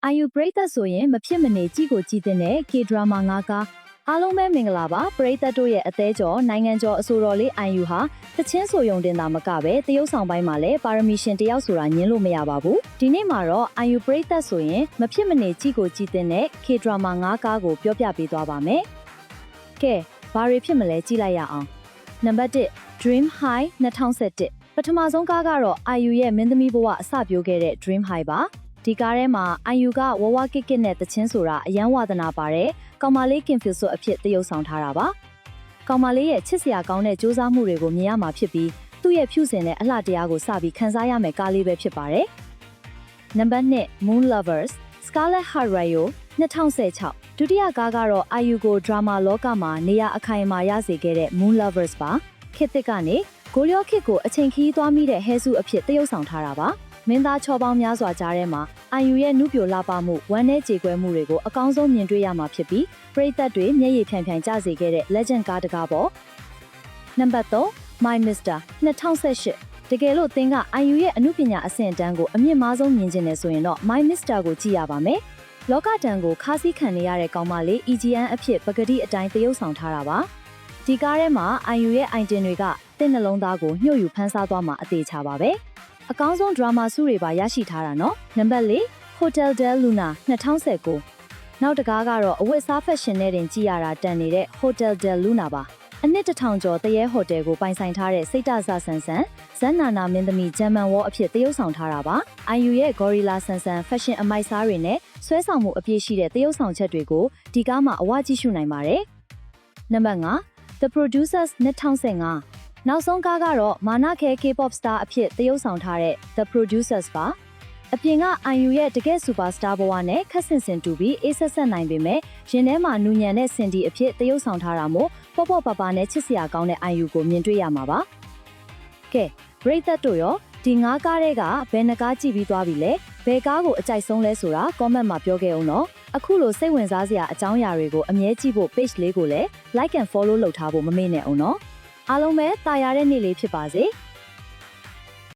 အာယူပရိသတ်ဆိုရင်မဖြစ်မနေကြည့်ကိုကြည်တင်တဲ့ K-drama ၅ကားအားလုံးပဲမင်္ဂလာပါပရိသတ်တို့ရဲ့အသေးကျော်နိုင်ငံကျော်အဆိုတော်လေးအာယူဟာတချင်းဆိုယုံတင်တာမကပဲတရုတ်ဆောင်ပိုင်းမှာလည်းပါရမီရှင်တယောက်ဆိုတာညင်းလို့မရပါဘူးဒီနေ့မှာတော့အာယူပရိသတ်ဆိုရင်မဖြစ်မနေကြည့်ကိုကြည်တင်တဲ့ K-drama ၅ကားကိုပြောပြပေးသွားပါမယ်ကဲဘာတွေဖြစ်မလဲကြည့်လိုက်ရအောင်နံပါတ်1 Dream High 2011ပထမဆုံးကားကတော့အာယူရဲ့မင်းသမီးဘဝအစပျိုးခဲ့တဲ့ Dream High ပါဒီကားထဲမှာအာယူကဝဝကစ်ကစ်နဲ့တချင်းဆိုတာအယံဝါဒနာပါတယ်ကောင်မလေးကင်ဖျူဆွတ်အဖြစ်တရုပ်ဆောင်ထားတာပါကောင်မလေးရဲ့ချစ်စရာကောင်းတဲ့စူးစမ်းမှုတွေကိုမြင်ရမှာဖြစ်ပြီးသူ့ရဲ့ဖြူစင်တဲ့အလှတရားကိုစပြီးခန်းစားရမယ်ကားလေးပဲဖြစ်ပါတယ်နံပါတ်2 Moon Lovers Scarlett Harjo 2016ဒုတိယကားကတော့အာယူကိုဒရာမာလောကမှာနေရာအခိုင်အမာရစေခဲ့တဲ့ Moon Lovers ပါခေတ်သစ်ကနေဂိုလျောခစ်ကိုအချိန်ခီးသွားမိတဲ့ဟဲစုအဖြစ်တရုပ်ဆောင်ထားတာပါမင်းသားချောပေါင်းများစွာကြားထဲမှာအာယူရဲ့နုပြိုလှပမှုဝမ်းနဲ့ကြေကွဲမှုတွေကိုအကောင်းဆုံးမြင်တွေ့ရမှာဖြစ်ပြီးပရိသတ်တွေမျက်ရည်ဖြန်ဖြန်ကျစေခဲ့တဲ့ Legend ကားတကားပေါ့နံပါတ်3 My Mr 2018တကယ်လို့သင်ကအာယူရဲ့အမှုပညာအဆင့်အတန်းကိုအမြင့်မားဆုံးမြင်ချင်တယ်ဆိုရင်တော့ My Mr ကိုကြည့်ရပါမယ်လောကတန်ကိုခါးစည်းခံနေရတဲ့ကောင်မလေး EGN အဖြစ်ပကတိအတိုင်းတရုပ်ဆောင်ထားတာပါဒီကားထဲမှာအာယူရဲ့အိုင်တင်တွေကတင့်နှလုံးသားကိုညှို့ယူဖန်ဆားသွားမှာအသေးချပါပဲအကောင်းဆုံးဒရာမာစုတွေပါရရှိထားတာနော်နံပါတ်4 Hotel del Luna 2019နောက်တကားကတော့အဝတ်စားဖက်ရှင်နဲ့တင်ကြည့်ရတာတန်နေတဲ့ Hotel del Luna ပါအနှစ်1000ကျော်တရဲဟိုတယ်ကိုပိုင်ဆိုင်ထားတဲ့စိတ်တဆဆန်ဆန်ဇန်နာနာမင်းသမီးဂျမ်မန်ဝေါ်အဖြစ်တရုပ်ဆောင်ထားတာပါအာယူရဲ့ Gorilla ဆန်ဆန်ဖက်ရှင်အမိုက်စားတွေနဲ့ဆွဲဆောင်မှုအပြည့်ရှိတဲ့တရုပ်ဆောင်ချက်တွေကိုဒီကားမှာအဝကြည့်ရှုနိုင်ပါတယ်နံပါတ်5 The Producers 2015နောက်ဆုံးကားကတော့မာနခဲ K-pop star အဖြစ်တရုပ်ဆောင်ထားတဲ့ The Producers ပါအပြင်က IU ရဲ့တကယ် superstar ဘဝနဲ့ခက်ဆင်ဆင်တူပြီးအေးဆက်ဆက်နိုင်ပေမဲ့ရင်ထဲမှာနူညံတဲ့စင်ဒီအဖြစ်တရုပ်ဆောင်ထားတာမို့ပေါ့ပေါ့ပါပါနဲ့ချစ်စရာကောင်းတဲ့ IU ကိုမြင်တွေ့ရမှာပါကဲပရိသတ်တို့ရောဒီ၅ကားတွေကဘယ်နှကားကြည့်ပြီးသွားပြီလဲဘယ်ကားကိုအကြိုက်ဆုံးလဲဆိုတာ comment မှာပြောခဲ့အောင်နော်အခုလိုစိတ်ဝင်စားစရာအကြောင်းအရာတွေကိုအမြဲကြည့်ဖို့ page လေးကိုလည်း like and follow လုပ်ထားဖို့မမေ့နဲ့အောင်နော်အားလုံးပဲတာယာတဲ့နေ့လေးဖြစ်ပါစေ။